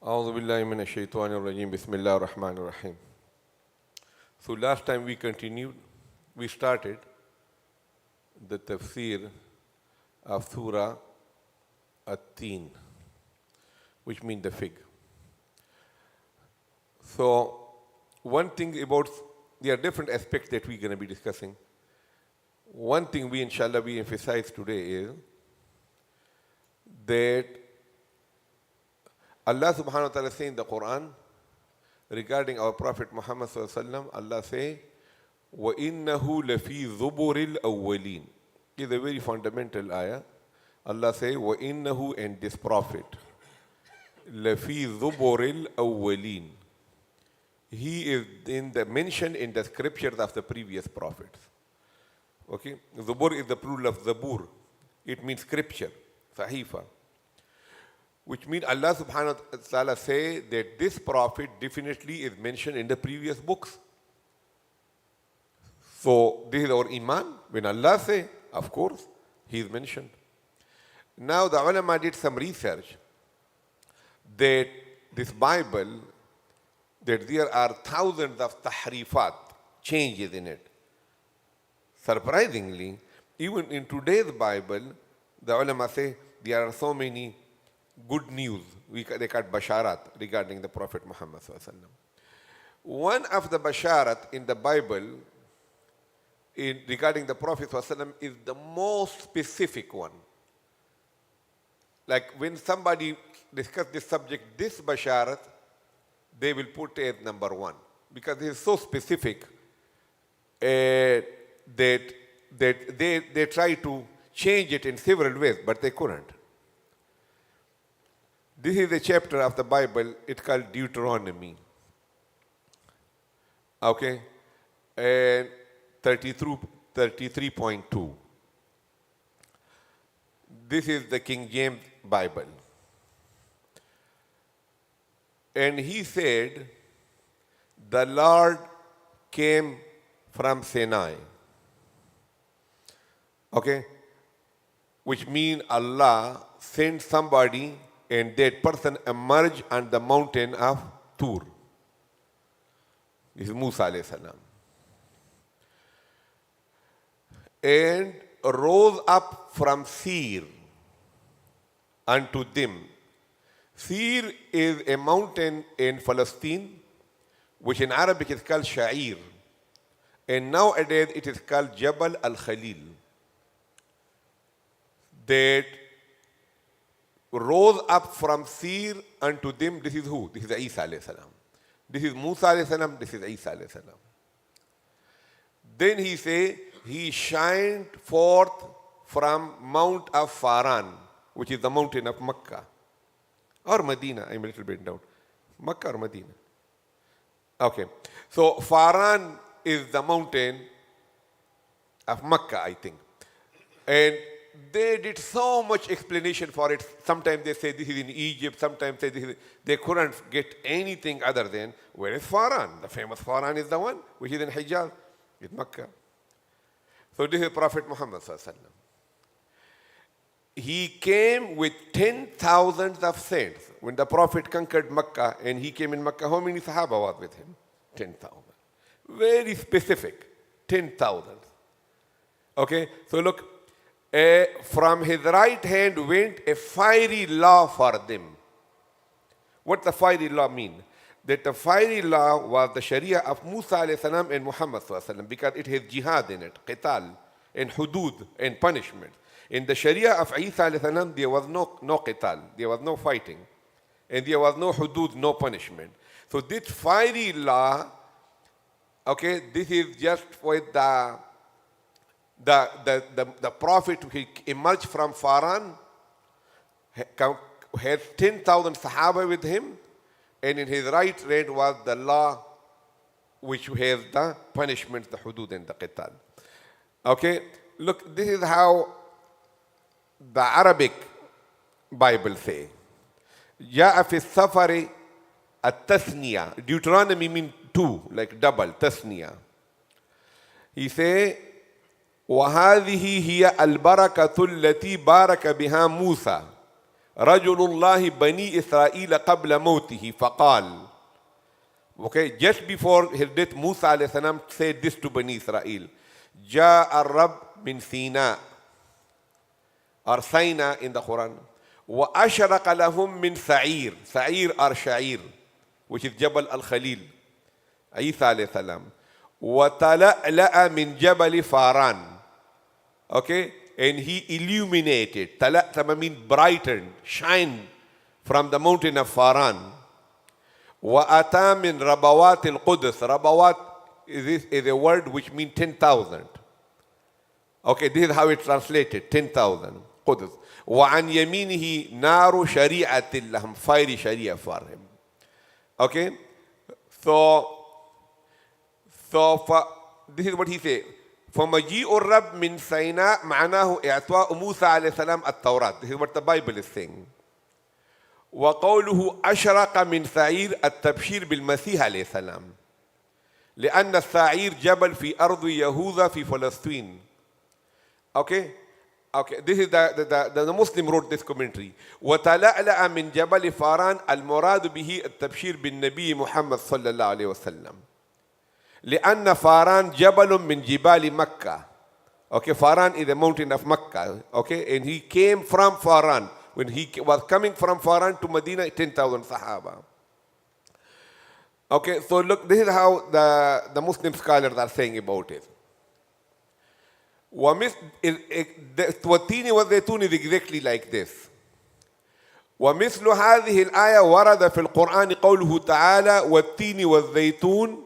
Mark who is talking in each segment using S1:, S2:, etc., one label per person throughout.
S1: أعوذ بالله من الشيطان الرجيم بسم الله الرحمن الرحيم. So last time we started the Tafseer of Surah At-Tīn, which means the fig. So one thing about, there are different aspects that we're going to be discussing. One thing we emphasize today is that Allah subhanahu wa ta'ala say in the Qur'an regarding our Prophet Muhammad sallallahu alaihi wasallam, Allah say, وَإِنَّهُ لَفِي ذُبُرِ الْأَوَّلِينَ. It's a very fundamental ayah. Allah say, وَإِنَّهُ, and this Prophet, لَفِي ذُبُرِ الْأَوَّلِينَ. He is mentioned in the scriptures of the previous prophets. Okay? Zubur is the plural of Zabur. It means scripture, Sahifa. Which means Allah subhanahu wa ta'ala say that this prophet definitely is mentioned in the previous books. So this is our iman. When Allah say, of course, he is mentioned. Now the ulama did some research that this Bible, that there are thousands of tahrifat, changes in it. Surprisingly, even in today's Bible, the ulama say there are so many good news, they call basharat, regarding the Prophet Muhammad sallallahu alaihi wasallam. One of the basharat in the Bible regarding the Prophet sallallahu alaihi wasallam is the most specific one. Like when somebody discuss this subject, this basharat, they will put as number one, because it is so specific that they try to change it in several ways, but they couldn't. This is a chapter of the Bible, it's called Deuteronomy. Okay? And 33.2. This is the King James Bible. And he said, the Lord came from Sinai. Okay? Which means Allah sent somebody and that person emerged on the mountain of Tur. This is Musa alayhi salam. And rose up from Seir unto them. Seir is a mountain in Palestine, which in Arabic is called Sha'ir. And nowadays it is called Jabal al-Khalil. That rose up from Seir unto them. This is who? This is Isa alayhi salam. This is Musa alayhi salam. This is Isa alayhi salam. Then he say, he shined forth from Mount of Faran, which is the mountain of Makkah. Or Medina, I'm a little bit down. Makkah or Medina? Okay. So Faran is the mountain of Makkah, I think. And they did so much explanation for it. Sometimes they say this is in Egypt, sometimes say this is, they couldn't get anything other than, where is Faran? The famous Faran is the one which is in Hijaz, in Makkah. So this is Prophet Muhammad sallallahu alaihi wasallam. He came with 10,000 of saints. When the Prophet conquered Makkah and he came in Makkah, how many Sahaba was with him? 10,000. Very specific, 10,000. Okay, so look, from his right hand went a fiery law for them. What the fiery law mean? That the fiery law was the Sharia of Musa alayhi salam and Muhammad sallallahu alaihi wasallam, because it has jihad in it, qital, and hudud, and punishment. In the Sharia of Isa alayhi salam, there was no qital, there was no fighting, and there was no hudud, no punishment. So this fiery law, okay, this is just for the Prophet who emerged from Faran, had 10,000 Sahaba with him, and in his right hand was the law which has the punishment, the hudud and the qital. Okay, look, this is how the Arabic Bible say. جاء في السفر التثنية. Deuteronomy means two, like double, تثنية. He say, وهذه هي البركة التي بارك بها موسى رجل الله بني إسرائيل قبل موته فقال. Okay, just before his death, Musa alayhi salam said this to Bani Israel. جاء الرب من سيناء, or Sinai in the Quran. وأشرق لهم من سعير, سعير or شعير, which is Jabal al-Khalil, Isa alayhi salam. وتلألأ من جبل فاران. Okay, and he illuminated. Tala'tama means brightened, shine from the mountain of Faran. وَأَتَى مِنْ رَبَوَاتِ الْقُدُسِ. Rabawat is a word which means 10,000. Okay, this is how it's translated, 10,000. Qudus. وَعَنْ يَمِينِهِ نَارُ شَرِيعَةٍ لَهُمْ. Fiery sharia for him. Okay, so this is what he said. فَمَجِيءُ الرَّبِّ مِنْ سَيْنَاء معناه إعطاء موسى عليه السلام التوراة. This is what the Bible is saying. وقوله أشرق من سعير التبشير بالمسيح عليه السلام. لأن السعير جبل في أرض يهوذا في فلسطين. Okay, this is the Muslim wrote this commentary. وتلألأ من جبل فاران المراد به التبشير بالنبي محمد صلى الله عليه وسلم. لأن فاران جبل من جبال مكة. Okay, Faran is the mountain of Makkah. Okay, and he came from Faran. When he was coming from Faran to Medina, 10,000 Sahaba. Okay, so look, this is how the Muslim scholars are saying about it. والتين والزيتون is exactly like this. ومثل هذه الآية ورد في القرآن قوله تعالى والتين والزيتون.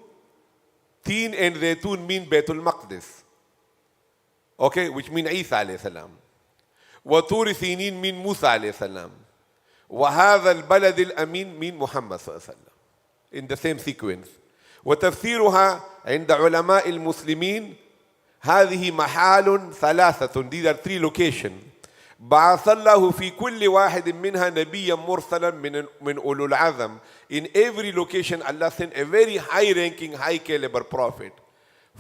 S1: Teen and Zaytun mean Baitul Maqdis. Okay, which mean Isa alayhi salam. وطور سينين mean Musa alayhi salam. وهذا البلد الأمين mean Muhammad صلى الله عليه وسلم. In the same sequence. وتفسيرها عند علماء المسلمين هذه محال ثلاثة. These are three locations. بعث الله في كل واحد منها نبيا مرسلا من أولو العزم. In every location Allah sent a very high ranking, high caliber prophet.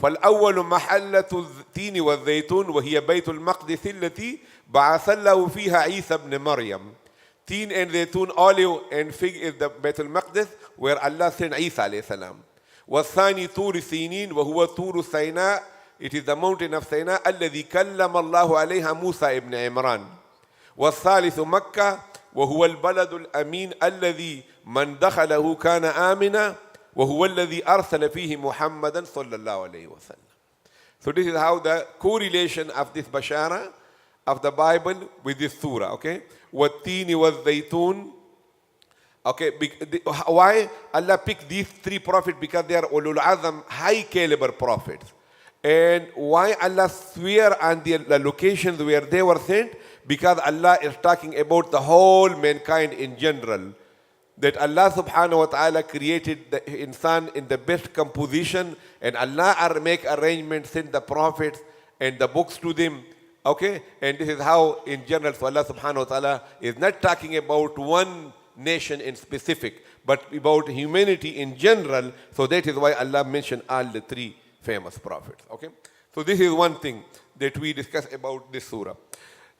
S1: فالأول محلة التين والزيتون وهي بيت المقدس التي بعث الله فيها عيسى ابن مريم. Teen and Zaytun, olive and fig is the Bayt al-Maqdis where Allah sent Isa alayhi salam. والثاني طور سينين وهو طور سيناء. It is the mountain of Sinai الذي كلم الله عليها موسى ابن عمران. والثالث مكة وهو البلد الأمين الذي من دخله كان آمنا وهو الذي أرسل فيه محمدا صلى الله عليه وسلم. So this is how the correlation of this bashara of the Bible with this surah. Okay, والتين والزيتون. Okay, why Allah picked these three prophets? Because they are ulul azam, high caliber prophets. And why Allah swear on the locations where they were sent? Because Allah is talking about the whole mankind in general. That Allah subhanahu wa ta'ala created the insan in the best composition, and Allah make arrangements, send the prophets and the books to them. Okay, and this is how in general, so Allah subhanahu wa ta'ala is not talking about one nation in specific, but about humanity in general. So that is why Allah mentioned all the three famous prophets. Okay, so this is one thing that we discussed about this surah.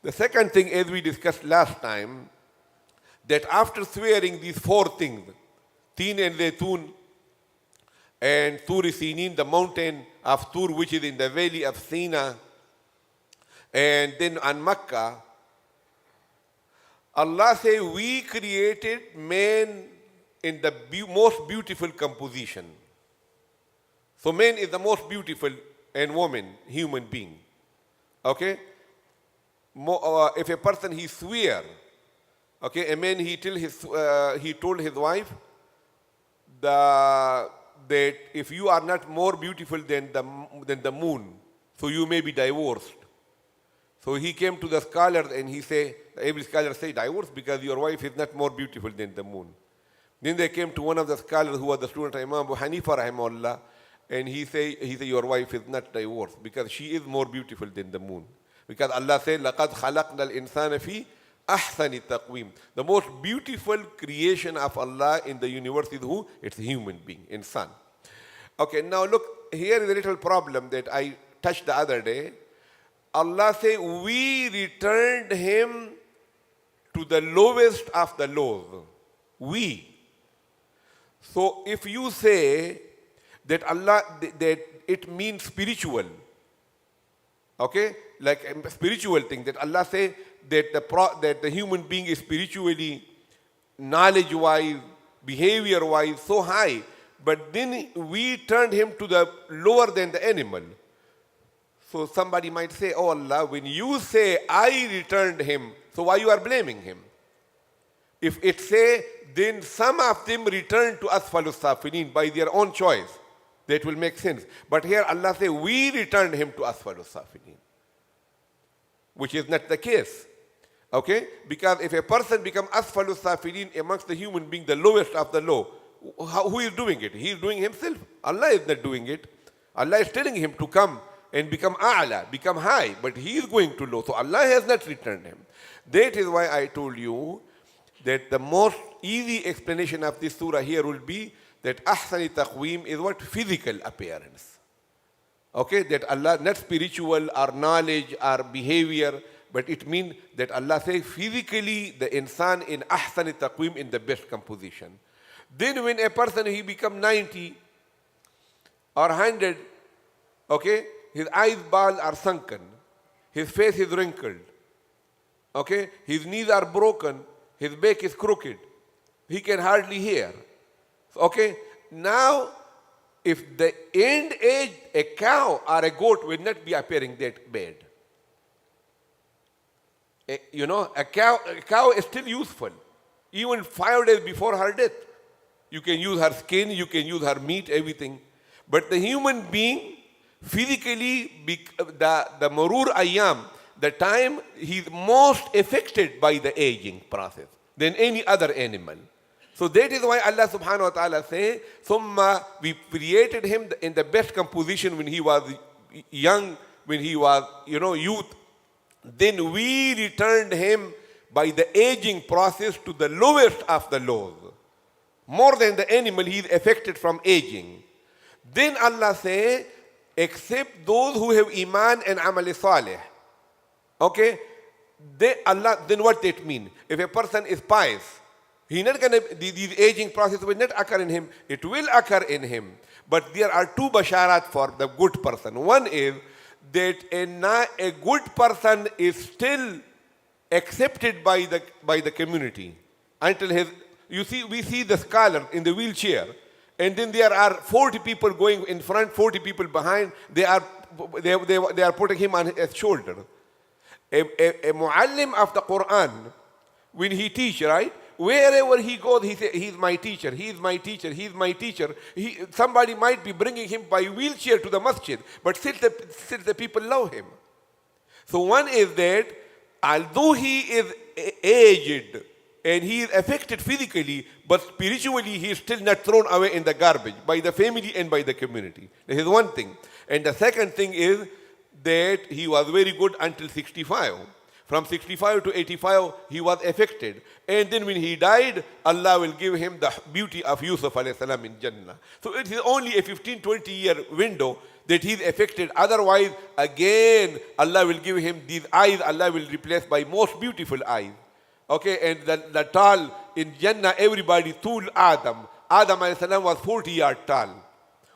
S1: The second thing, as we discussed last time, that after swearing these four things, Teen and Zaytun and Tur Sinin, the mountain of Tur which is in the valley of Sina, and then on Makkah, Allah says we created man in the most beautiful composition. So man is the most beautiful, and woman, human being. Okay? If a person he swear, okay, a man he told his wife that if you are not more beautiful than the moon, so you may be divorced. So he came to the scholars and he say, every scholar say divorce because your wife is not more beautiful than the moon. Then they came to one of the scholars who was the student of Imam Abu Hanifa rahimahullah, and he say your wife is not divorced because she is more beautiful than the moon. Because Allah said, لَقَدْ خَلَقْنَا الْإِنسَانَ فِي أَحْسَنِ التَّقْوِيمِ. The most beautiful creation of Allah in the universe is who? It's a human being, insan. Okay, now look, here is a little problem that I touched the other day. Allah say we returned him to the lowest of the lows. We. So if you say that Allah, that it means spiritual, okay, like a spiritual thing, that Allah say that the human being is spiritually, knowledge-wise, behavior-wise so high, but then we turned him to the lower than the animal. So somebody might say, oh Allah, when you say I returned him, so why you are blaming him? If it say, then some of them return to asfalus safilin by their own choice, that will make sense. But here Allah say, we returned him to asfalus safilin, which is not the case. Okay? Because if a person becomes asfalus safilin amongst the human being, the lowest of the low, who is doing it? He is doing himself. Allah is not doing it. Allah is telling him to come and become a'la, become high, but he is going to low. So Allah has not returned him. That is why I told you that the most easy explanation of this surah here will be that ahsani taqweem is what? Physical appearance. Okay? That Allah, not spiritual or knowledge or behavior, but it means that Allah says physically the insan in ahsani taqweem, in the best composition. Then when a person, he become 90 or 100, okay, his eyes bald are sunken, his face is wrinkled, okay, his knees are broken, his back is crooked, he can hardly hear. Okay, now if the end age, a cow or a goat will not be appearing that bad. You know, a cow is still useful, even 5 days before her death. You can use her skin, you can use her meat, everything. But the human being, physically, the marur ayyam, the time he's most affected by the aging process than any other animal. So that is why Allah subhanahu wa ta'ala say, Summa, we created him in the best composition when he was young, when he was, youth. Then we returned him by the aging process to the lowest of the lows. More than the animal, he is affected from aging. Then Allah say, except those who have iman and amal salih. Okay? Then what that mean? If a person is pious, he not gonna, these aging process will not occur in him. It will occur in him. But there are two basharat for the good person. One is that a good person is still accepted by the community until his. You see, we see the scholar in the wheelchair, and then there are 40 people going in front, 40 people behind. They are putting him on his shoulder. A muallim of the Qur'an, when he teach, right? Wherever he goes, he says, he's my teacher, he's my teacher, he's my teacher. Somebody might be bringing him by wheelchair to the masjid, but still the people love him. So one is that although he is aged, and he is affected physically, but spiritually he is still not thrown away in the garbage by the family and by the community. This is one thing. And the second thing is that he was very good until 65. From 65 to 85, he was affected. And then when he died, Allah will give him the beauty of Yusuf alayhi salam in Jannah. So it is only a 15-20 year window that he is affected. Otherwise, again, Allah will give him these eyes, Allah will replace by most beautiful eyes. Okay, and the tall in Jannah, everybody, Tul Adam. Adam alayhi salam was 40 yards tall.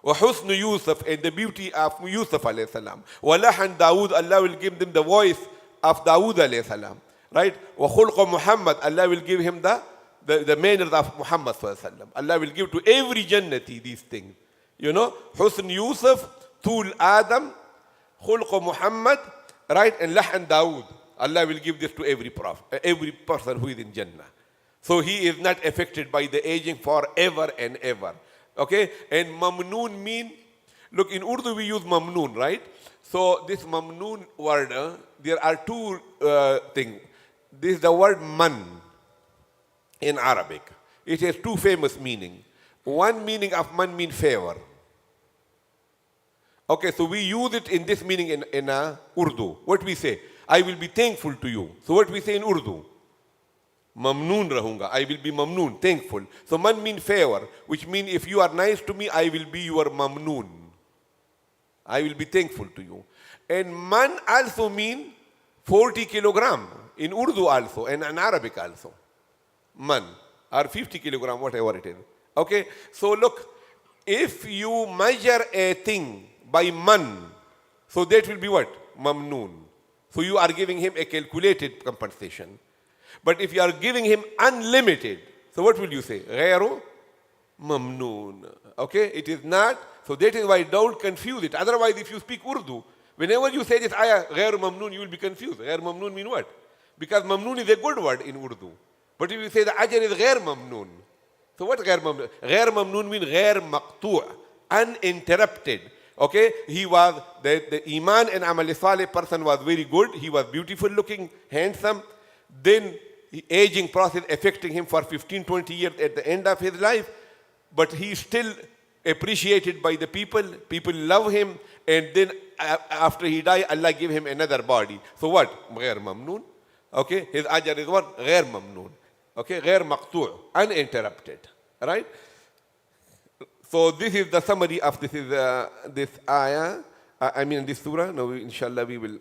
S1: Wa husnu Yusuf, and the beauty of Yusuf alayhi salam. Wa lahan Dawood, Allah will give them the voice of Dawood alayhi salam. Right? Wa khulqa Muhammad, Allah will give him the manners of Muhammad sallallahu alayhi wasallam. Allah will give to every Jannati these things. Husn Yusuf, Tul Adam, khulqa Muhammad, right? And lahan Dawood. Allah will give this to every prophet, every person who is in Jannah. So he is not affected by the aging forever and ever. Okay? And mamnoon mean, look, in Urdu we use mamnoon, right? So this mamnoon word, there are two things. This is the word man in Arabic. It has two famous meanings. One meaning of man means favor. Okay, so we use it in this meaning in Urdu. What we say? I will be thankful to you. So what we say in Urdu? Mamnoon rahunga. I will be mamnoon, thankful. So man means favor, which means if you are nice to me, I will be your mamnoon. I will be thankful to you. And man also means 40 kilogram. in Urdu also and in Arabic also. Man, or 50 kilogram, whatever it is. Okay, so look, if you measure a thing by man, so that will be what? Mamnoon. So you are giving him a calculated compensation. But if you are giving him unlimited, so what will you say? غير mamnoon. Okay, it is not. So that is why don't confuse it. Otherwise, if you speak Urdu, whenever you say this ayah, غير mamnoon, you will be confused. غير mamnoon mean what? Because mamnoon is a good word in Urdu. But if you say the ajr is غير mamnoon, so what غير mamnoon? غير mamnoon means غير مقطوع, uninterrupted. Okay, he was, the Iman and Amal Saleh person was very good. He was beautiful looking, handsome. Then aging process affecting him for 15, 20 years at the end of his life. But he is still appreciated by the people. People love him. And then after he died, Allah gave him another body. So what? غير ممنون. Okay, his ajr is what? غير ممنون. Okay, غير مقطوع, uninterrupted. Right? So this is the summary of this ayah, this surah. Now inshallah we will,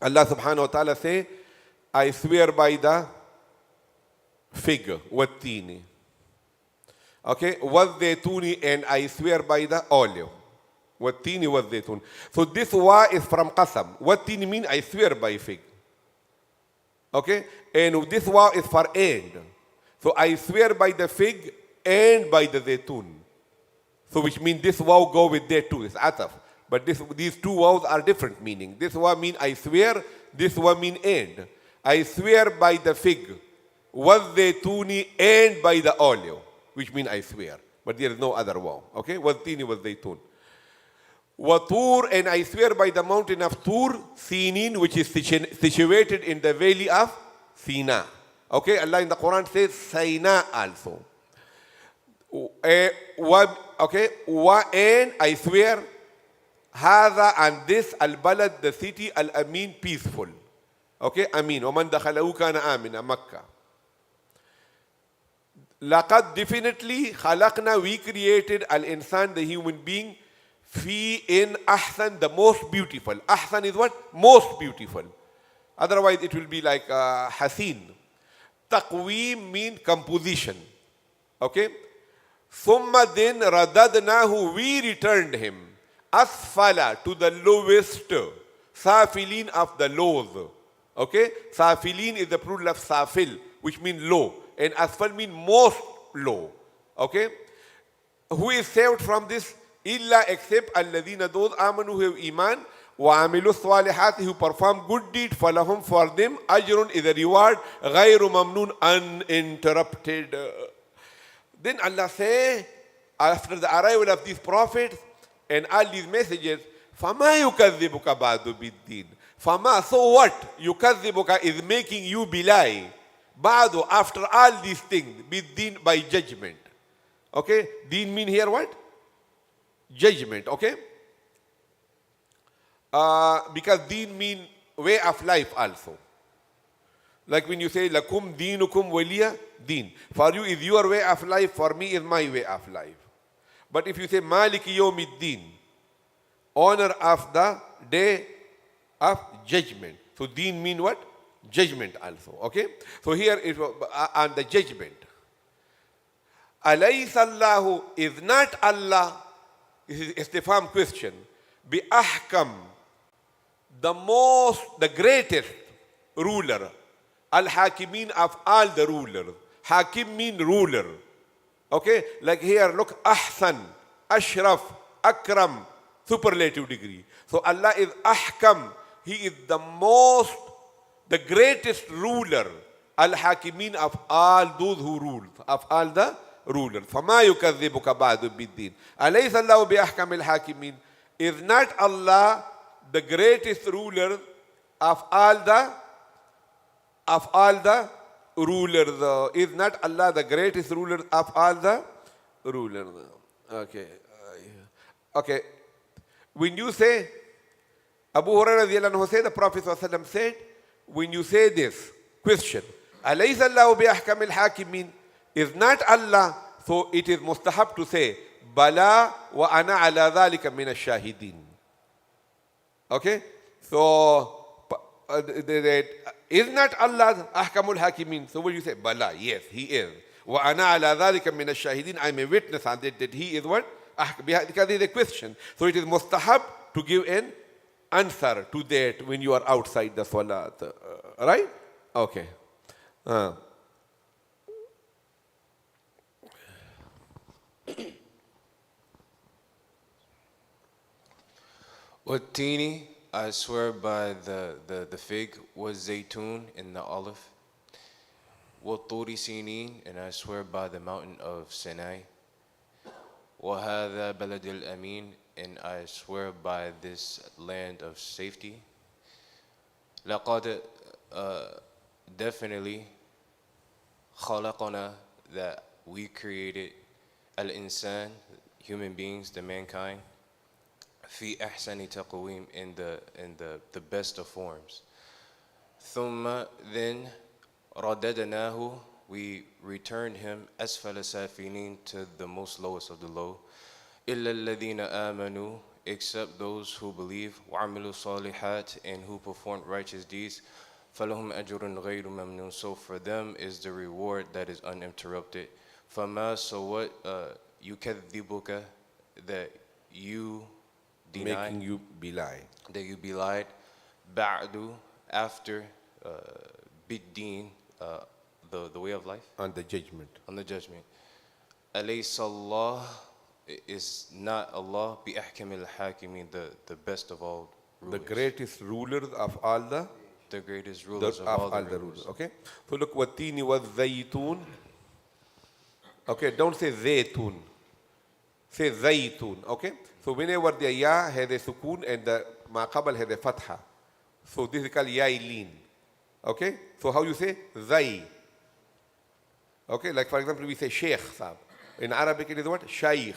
S1: Allah subhanahu wa ta'ala say, I swear by the fig, wat-Tīn. Okay, wat-Zaytuni, and I swear by the olive. Wat-Tīn, wat-Zaytun. So this wa is from qasam. Wat-Tīn means I swear by fig. Okay, and this wa is for and. So I swear by the fig and by the zaytun. So which means this waw go with that too, it's ataf. But these two waws are different meaning. This waw mean I swear, this waw mean and. I swear by the fig, waz-zaytuni, and by the olive, which mean I swear. But there is no other waw. Okay, waz-Tīn, waz-Zaytun. Wa-Tur, and I swear by the mountain of Tur, Sinin, which is situated in the valley of Sina. Okay, Allah in the Quran says Sina also. Okay, wa, and I swear, هذا, and this, al-balad, the city, al-amin, peaceful. Okay, amin. وَمَنْ دَخَلَهُ كَانَ آمِنًا, Makkah. لَقَدْ, definitely, خَلَقْنَا, we created al-insan, the human being, fi, in ahsan, the most beautiful. Ahsan is what? Most beautiful. Otherwise it will be like hasin. Taqweem mean composition. Okay? Summa, then radadnahu, we returned him. Asfala, to the lowest. Safilin, of the lows. Okay? Safilin is the plural of safil, which means low. And asfal means most low. Okay? Who is saved from this? Illa, except alladhina, those amanu, who have iman, wa amilu salihati, who perform good deed, falahum, for them, ajrun is a reward, ghayru mamnoon, uninterrupted. Then Allah say, after the arrival of these prophets and all these messages, فَمَا يُكَذِّبُكَ بَعْدُ بِالدِّينِ. Fama, so what? Yukazzibuka is making you belie. Ba'du, after all these things, bid-din, by judgment. Okay? Deen mean here what? Judgment, okay? Because deen mean way of life also. Like when you say, lakum deenukum waliya deen. For you is your way of life, for me is my way of life. But if you say, maliki yawmiddin, honor of the day of judgment. So deen mean what? Judgment also, okay? So here it was on the judgment. Alaysa Allahu, is not Allah, this is istifham question, bi ahkam, the greatest ruler, al-hakimin, of all the rulers. Hakim mean ruler. Okay? Like here, look, ahsan, ashraf, akram, superlative degree. So Allah is ahkam. He is the greatest ruler, al-hakimin, of all those who rule, of all the rulers. فَمَا يُكَذِّبُكَ بَعْدُ بِالدِّينِ أَلَيْسَ اللَّهُ بِأَحْكَمِ الْحَاكِمِينَ. Is not Allah the greatest ruler of all the rulers? Is not Allah the greatest ruler of all the rulers? Okay. Okay. When you say, Abu Hurairah radiallahu anhu said, the Prophet ﷺ said, when you say this question, أَلَيْسَ اللَّهُ بِأَحْكَمِ الْحَاكِمِينَ, is not Allah, so it is mustahab to say, Bala wa ana ala dhalika min ash-shahidin. Okay? So, is not Allah Ahkamul Hakimin? So will you say, Bala, yes, He is. Wa ana ala dhalika min ash-shahidin, I am a witness on that He is what? Because there is a question. So it is mustahab to give an answer to that when you are outside the salat. Right? Okay.
S2: At-Tīn, I swear by the fig, was Zaytun in the olive. Wa-Tūri Sinin, and I swear by the mountain of Sinai. Wa-Hādhā Baladil Amin, and I swear by this land of safety. Laqad, definitely, khalaqana, that we created al-insan, human beings, the mankind, fi ahsani taqweem, in the best of forms. Thumma, then, radadnahu, we returned him asfala safinin, to the most lowest of the low. Illa alladhina amanu, except those who believe, wa amilu salihat, and who performed righteous deeds. Falahum ajrun ghayru mamnun, so for them is the reward that is uninterrupted. Fama, so what yukadhibuka, that you deny,
S1: Making you belie.
S2: that you belied, ba'du, after bid-deen, the way of life,
S1: On the judgment.
S2: on the judgment. Alaysa Allah, is not Allah bi ahkamil hakimin, the best of all rulers,
S1: The greatest ruler of all
S2: the greatest
S1: the
S2: rulers of all the rulers.
S1: Okay? So look, Wat-Tīn wa-Zaytun. Okay, don't say Zaytun. Say Zaytun. Okay? So whenever the Ya has a sukoon and the Ma qabal has a fatha. So this is called Yailin. Okay? So how you say? Zay. Okay? Like for example, we say Sheikh Sahab. In Arabic it is what? Shaykh.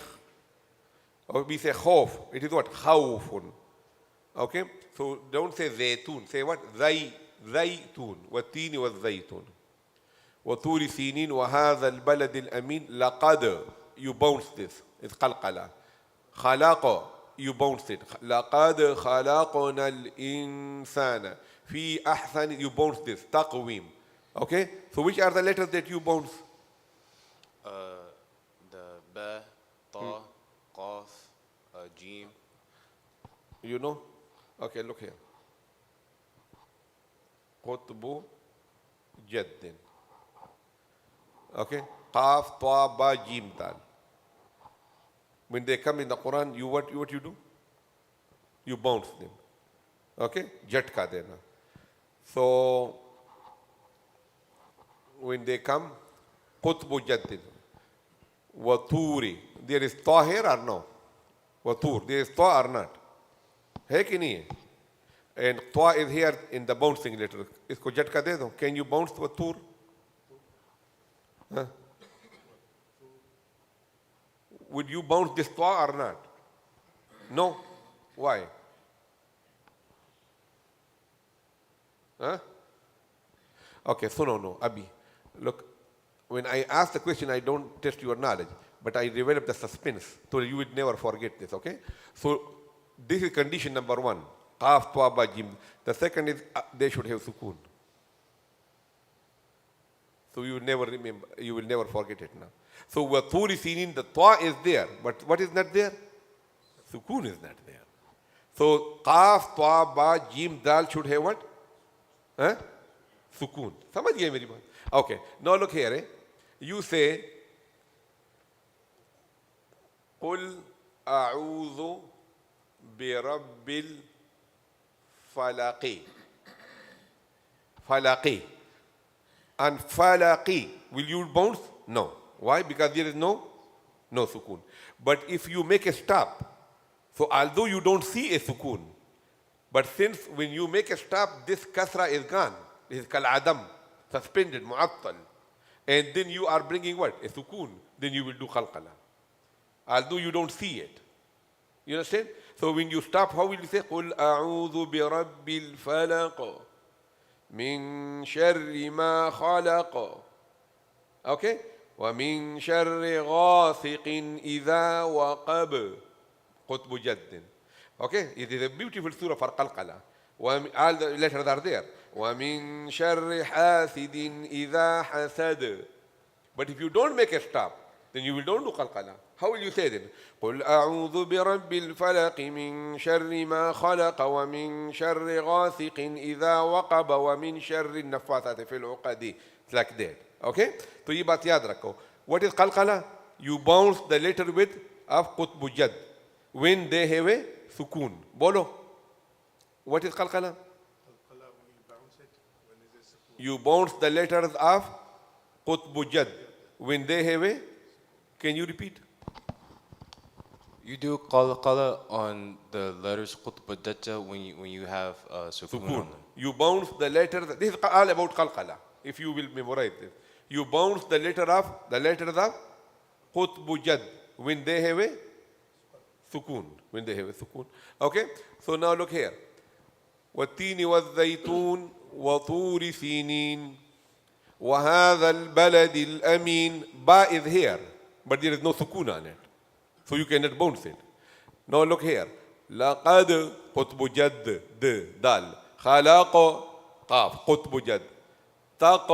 S1: Or we say Khawf. It is what? Khawfun. Okay? So don't say Zaytun. Say what? Zaytun. Wat-Tīn wa-Zaytun. وطور سينين وهذا البلد الأمين لقد, you bounce this, it's قلقلة. خلق, you bounce it. لقد خلقنا الإنسان في أحسن, you bounce this. تقويم. Okay? So which are the letters that you bounce?
S2: The ba, ta, qaf, jim.
S1: You know? Okay, look here. قطب جد. Okay? Qaf, ta, ba, jim, dal. When they come in the Quran, you what you do? You bounce them. Okay? Jatka dena. So when they come, Qutbu Jaddin. Waturi. There is ta here or no? Watur. There is ta or not? Hai ki nahi hai? And ta is here in the bouncing letter. Isko jatka de do. Can you bounce Watur? Huh? Would you bounce this ta or not? No. Why? Huh? Okay, so no, Abi. Look, when I ask the question, I don't test your knowledge, but I develop the suspense, so you would never forget this, okay? So this is condition number one. Qaf, ta, ba, jim. The second is they should have sukoon. So you will never remember, you will never forget it now. So Waturi Sinin, the ta is there, but what is not there? Sukoon is not there. So Qaf, ta, ba, jim, dal should have what? Huh? Sukoon. समझ गए मेरी बात? Okay. Now look here. You say, قل أعوذ برب الفلق. فلقي. And falaqi, will you bounce? No. Why? Because there is no sukoon. But if you make a stop, so although you don't see a sukoon, but since when you make a stop, this kasra is gone. This is kal adam, suspended, mu'attal. And then you are bringing what? A sukoon. Then you will do khalqala. Although you don't see it. You understand? So when you stop, how will you say? قُلْ أَعُوذُ بِرَبِّ الْفَلَقِ من شر ما خلق. Okay? ومن شر غاسق إذا وقب. قطب جد. Okay? It is a beautiful surah for qalqala. All the letters are there. وَمِن شَرِّ حَاسِدٍ إِذَا حَسَدَ. But if you don't make a stop, then you don't do qalqala. How will you say then? قُلْ أَعُوذُ بِرَبِّ الْفَلَقِ مِن شَرِّ مَا خَلَقَ وَمِن شَرِّ غَاسِقٍ إِذَا وَقَبَ وَمِن شَرِّ النَّفَّاثَاتِ فِي الْعُقَدِ. It's like that. Okay? So ये बात याद रखो. What is qalqala? You bounce the letter with of qutb jad when they have a sukoon. Bolo. What is qalqala? You bounce the letters of qutb jad when they have a. Can you repeat?
S2: You do qalqala on the letters qutb datta when you have sukoon on them.
S1: You bounce the letters. This is all about qalqala. If you will memorize this, you bounce the letters of qutb jad when they have a sukoon. When they have a sukoon. Okay. So now look here. وَالتِّينِ وَالزَّيْتُونِ وَطُورِ سِينِينَ وَهَذَا الْبَلَدِ الْأَمِينَ. Ba is here, but there is no sukoon on it. So you cannot bounce it. Now look here. لَقَدْ قُطْبُ جَدْ د دال خَلَقَ قاف قُطْبُ جَدْ تَقَ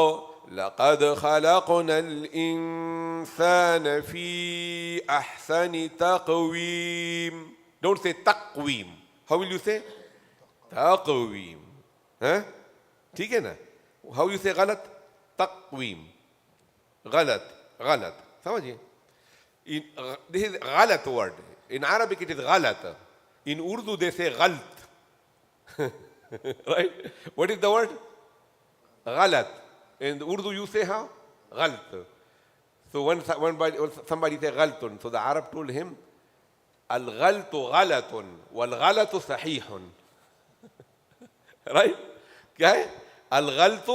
S1: لَقَدْ خَلَقْنَا الْإِنسَانَ فِي أَحْسَنِ تَقْوِيمٍ. Don't say تَقْوِيم. How will you say? تقويم. ها ठीक है ना? How you say غلط? تقويم. غلط समझिए. This is غلط word. In Arabic it is غلط. In Urdu they say غلط. Right? What is the word? غلط. In Urdu you say how? غلط. So when somebody say غلط, so the Arab told him الغلط غلط والغلط صحيح. Right? क्या है? अलगलत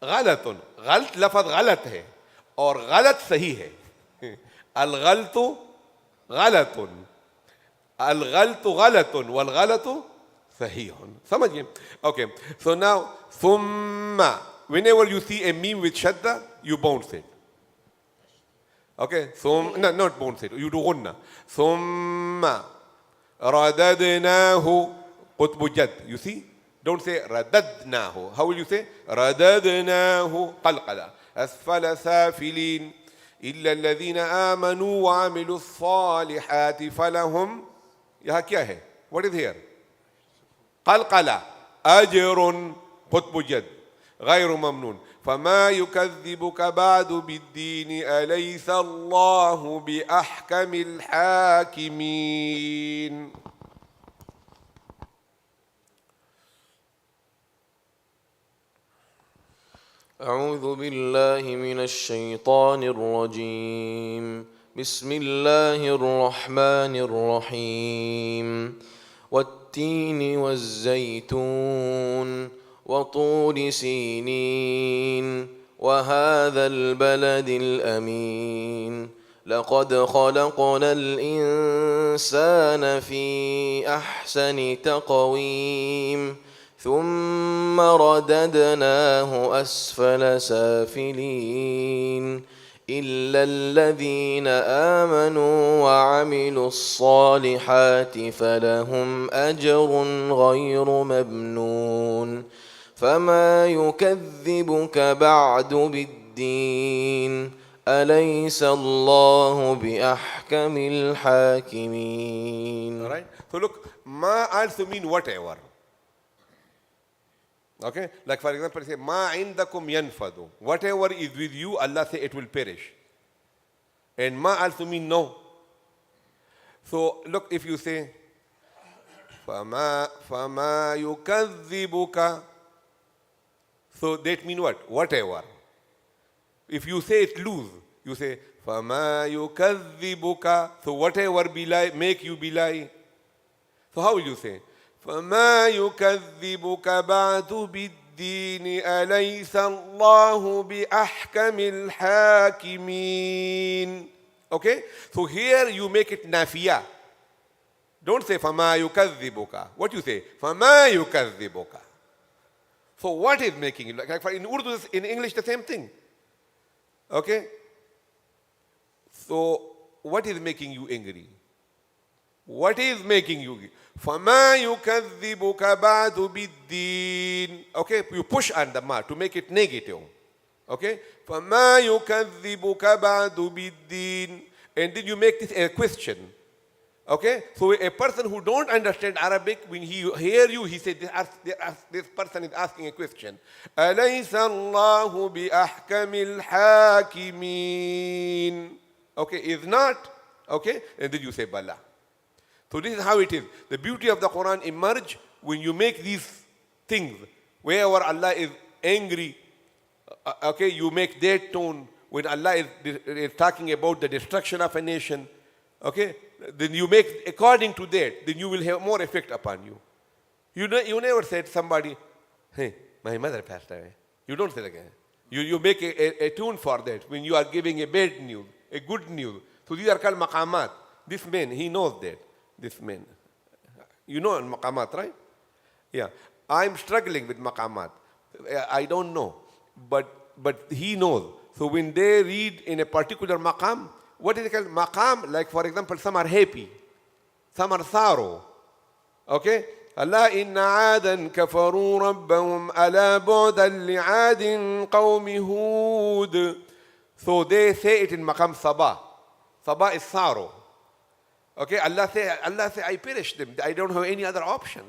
S1: गलत. गलत लफज गलत है और गलत सही है. अलगलत गलत अलगलत गलत वलगलत सही. समझिए? Okay. So now ثم. Whenever you see a meme with shadda, you bounce it. Okay. ثم. No, not bounce it. You do غنة. ثم رددناه قطب جد. You see? Don't say رددناه. How will you say? رددناه قلقلة أسفل سافلين إلا الذين آمنوا وعملوا الصالحات فلهم. यहाँ क्या है? What is here? قلقلة أجر قطب جد غير ممنون. فما يكذبك بعد بالدين أليس الله بأحكم الحاكمين.
S3: أعوذ بالله من الشيطان الرجيم. بسم الله الرحمن الرحيم. والتين والزيتون وطور سينين وهذا البلد الأمين. لقد خلقنا الإنسان في أحسن تقويم ثم رددناه أسفل سافلين إلا الذين آمنوا وعملوا الصالحات فلهم أجر غير ممنون. فما يكذبك بعد بالدين أليس الله بأحكم الحاكمين.
S1: All right. So look, ma also mean whatever. Okay, like for example, say ma indakum yanfadu. Whatever is with you, Allah say it will perish. And ma also mean no. So look, if you say fama yukadhibuka, so that mean what? Whatever. If you say it loose, you say fama yukadhibuka. So whatever belie, make you belie. So how will you say? فما يكذبك بعد بالدين أليس الله بأحكم الحاكمين. Okay? So here you make it nafiya. Don't say فما يكذبك. What you say? فما يكذبك. So what is making it? Like in Urdu, in English, the same thing. Okay? So what is making you angry? What is making you? فَمَا يُكَذِّبُكَ بَعْدُ بِالدِّينِ. Okay, you push on the ma to make it negative. Okay, فَمَا يُكَذِّبُكَ بَعْدُ بِالدِّينِ. And then you make this a question. Okay, so a person who don't understand Arabic, when he hear you, he said, this person is asking a question. أَلَيْسَ اللَّهُ بِأَحْكَمِ الْحَاكِمِينَ. Okay, is not. Okay, and then you say Bala. So this is how it is. The beauty of the Quran emerge when you make these things. Wherever Allah is angry, okay, you make that tone. When Allah is talking about the destruction of a nation, okay, then you make according to that, then you will have more effect upon you. You never said somebody, hey, my mother passed away. You don't say that again. You make a tune for that when you are giving a bad news, a good news. So these are called maqamat. This man, he knows that. This man. You know maqamat, right? Yeah. I'm struggling with maqamat. I don't know. But he knows. So when they read in a particular maqam, what is it called? Maqam, like for example, some are happy, some are sorrow. Okay? Allah inna aadan kafaru rabbahum ala bu'dan li'adin qawmi Hud. So they say it in maqam sabah. Sabah is sorrow. Okay, Allah say, I perished them. I don't have any other option.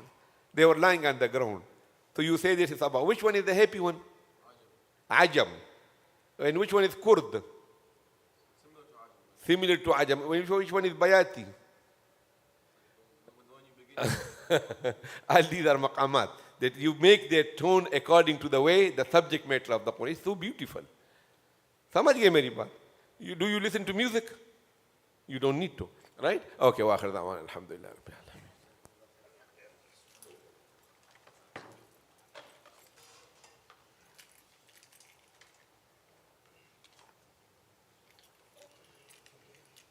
S1: They were lying on the ground. So you say this is Sabah. Which one is the happy one? Ajam. And which one is Kurd? Similar to Ajam. Which one is Bayati? All these are maqamat. That you make their tone according to the way, the subject matter of the Quran is so beautiful. Samajh gaye meri baat? Do you listen to music? You don't need to. Right? Okay, wa akhir da'wana alhamdulillah.